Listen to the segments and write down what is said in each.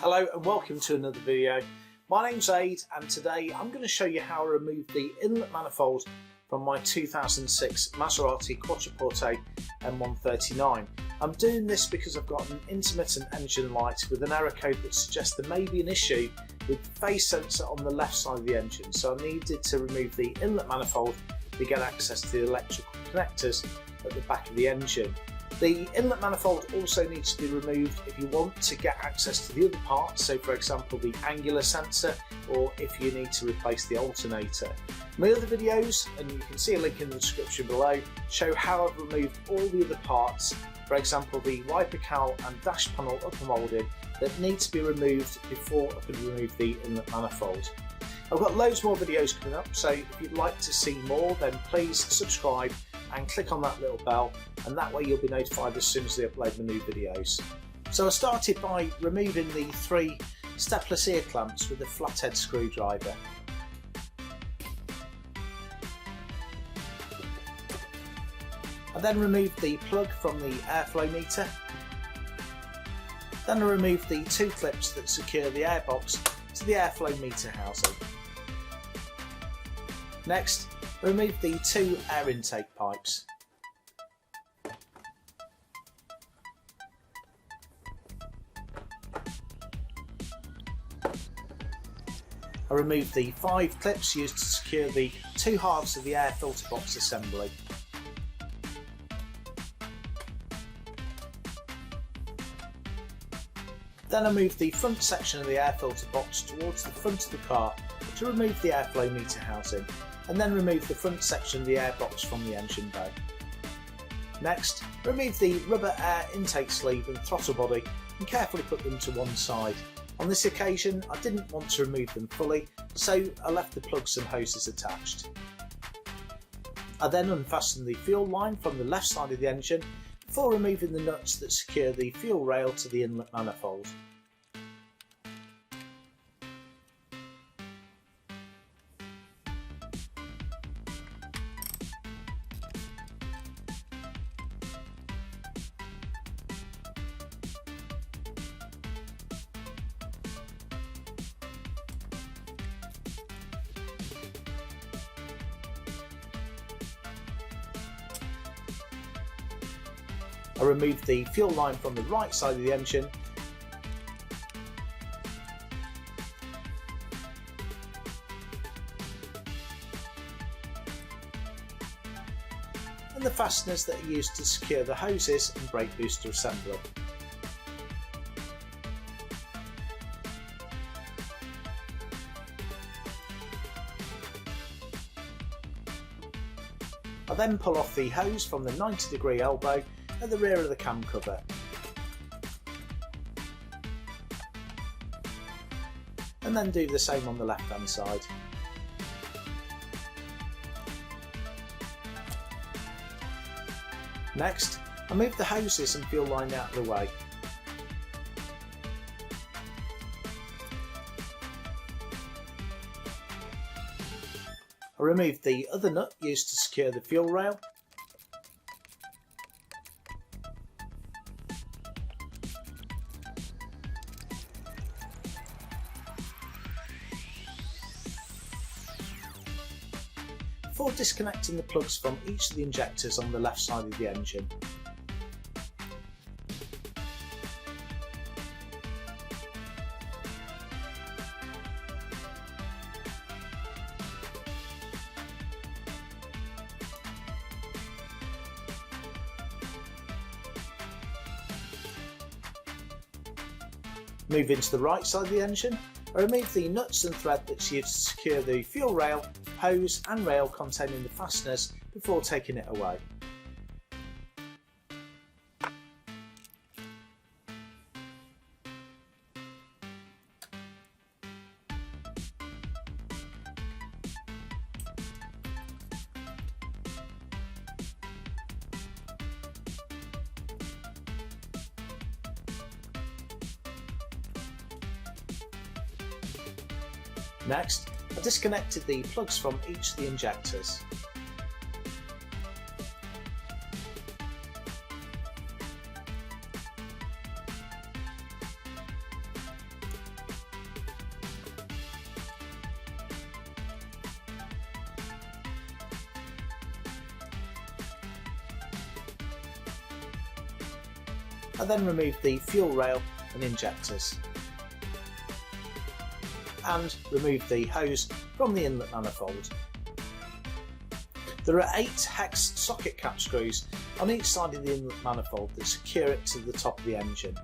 Hello and welcome to another video. My name's Aid and today I'm going to show you how I remove the inlet manifold from my 2006 Maserati Quattroporte M139. I'm doing this because I've got an intermittent engine light with an error code that suggests there may be an issue with the phase sensor on the left side of the engine, so I needed to remove the inlet manifold to get access to the electrical connectors at the back of the engine. The inlet manifold also needs to be removed if you want to get access to the other parts, so for example the angular sensor, or if you need to replace the alternator. My other videos, and you can see a link in the description below, show how I've removed all the other parts, for example the wiper cowl and dash panel upper moulding, that need to be removed before I can remove the inlet manifold. I've got loads more videos coming up, so if you'd like to see more then please subscribe and click on that little bell, and that way you'll be notified as soon as I upload my new videos. So I started by removing the 3 stepless ear clamps with a flathead screwdriver. I then removed the plug from the airflow meter. Then I removed the 2 clips that secure the airbox to the airflow meter housing. Next, remove the 2 air intake pipes. I removed the 5 clips used to secure the 2 halves of the air filter box assembly. Then I moved the front section of the air filter box towards the front of the car to remove the airflow meter housing, and then remove the front section of the airbox from the engine bay. Next, remove the rubber air intake sleeve and throttle body and carefully put them to one side. On this occasion I didn't want to remove them fully, so I left the plugs and hoses attached. I then unfastened the fuel line from the left side of the engine before removing the nuts that secure the fuel rail to the inlet manifold. I removed the fuel line from the right side of the engine and the fasteners that are used to secure the hoses and brake booster assembly. I then pull off the hose from the 90-degree elbow at the rear of the cam cover. And then do the same on the left hand side. Next, I move the hoses and fuel line out of the way. I removed the other nut used to secure the fuel rail. Before disconnecting the plugs from each of the injectors on the left side of the engine. Moving to the right side of the engine, I remove the nuts and thread that's used to secure the fuel rail, hose and rail containing the fasteners before taking it away. Next, I disconnected the plugs from each of the injectors. I then removed the fuel rail and injectors and removed the hose from the inlet manifold. There are 8 hex socket cap screws on each side of the inlet manifold that secure it to the top of the engine.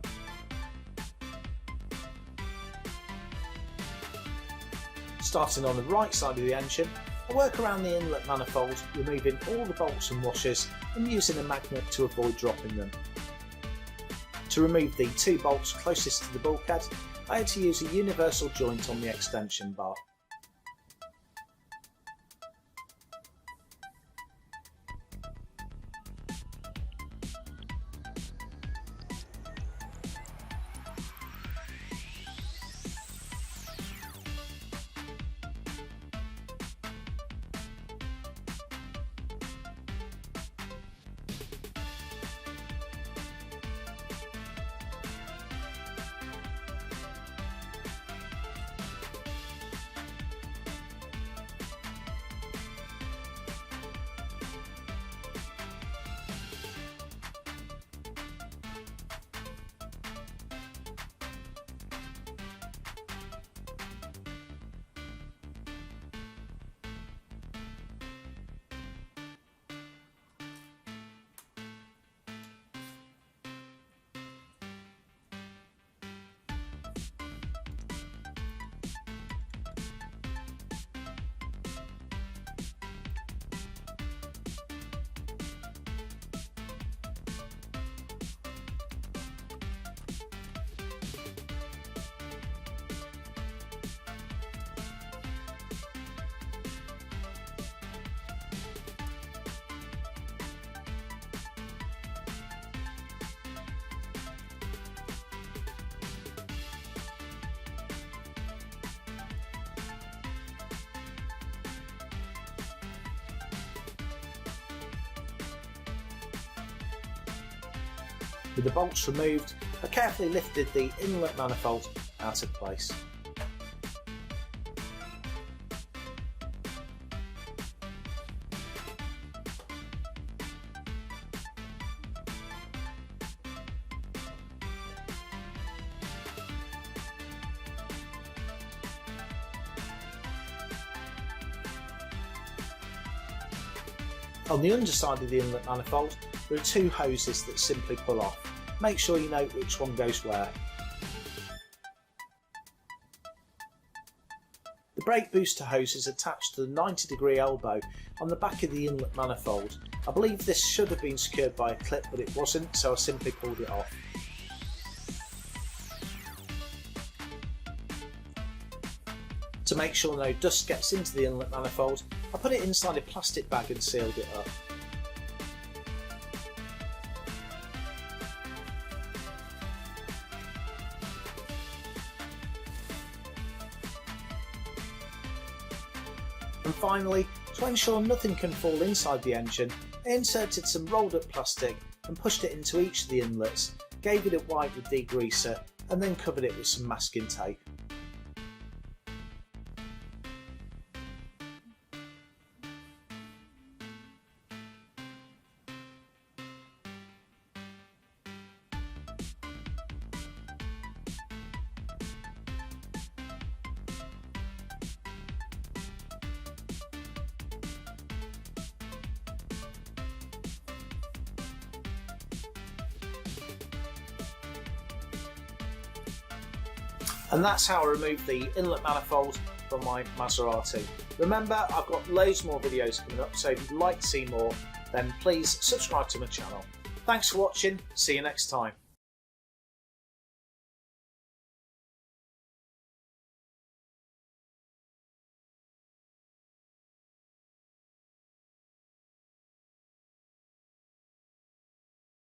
Starting on the right side of the engine, I work around the inlet manifold, removing all the bolts and washers and using a magnet to avoid dropping them. To remove the 2 bolts closest to the bulkhead, I had to use a universal joint on the extension bar. With the bolts removed, I carefully lifted the inlet manifold out of place. On the underside of the inlet manifold, there are 2 hoses that simply pull off. Make sure you know which one goes where. The brake booster hose is attached to the 90-degree elbow on the back of the inlet manifold. I believe this should have been secured by a clip, but it wasn't, so I simply pulled it off. To make sure no dust gets into the inlet manifold, I put it inside a plastic bag and sealed it up. And finally, to ensure nothing can fall inside the engine, I inserted some rolled up plastic and pushed it into each of the inlets, gave it a wipe with degreaser and then covered it with some masking tape. And that's how I remove the inlet manifold from my Maserati. Remember, I've got loads more videos coming up, so if you'd like to see more, then please subscribe to my channel. Thanks for watching, see you next time.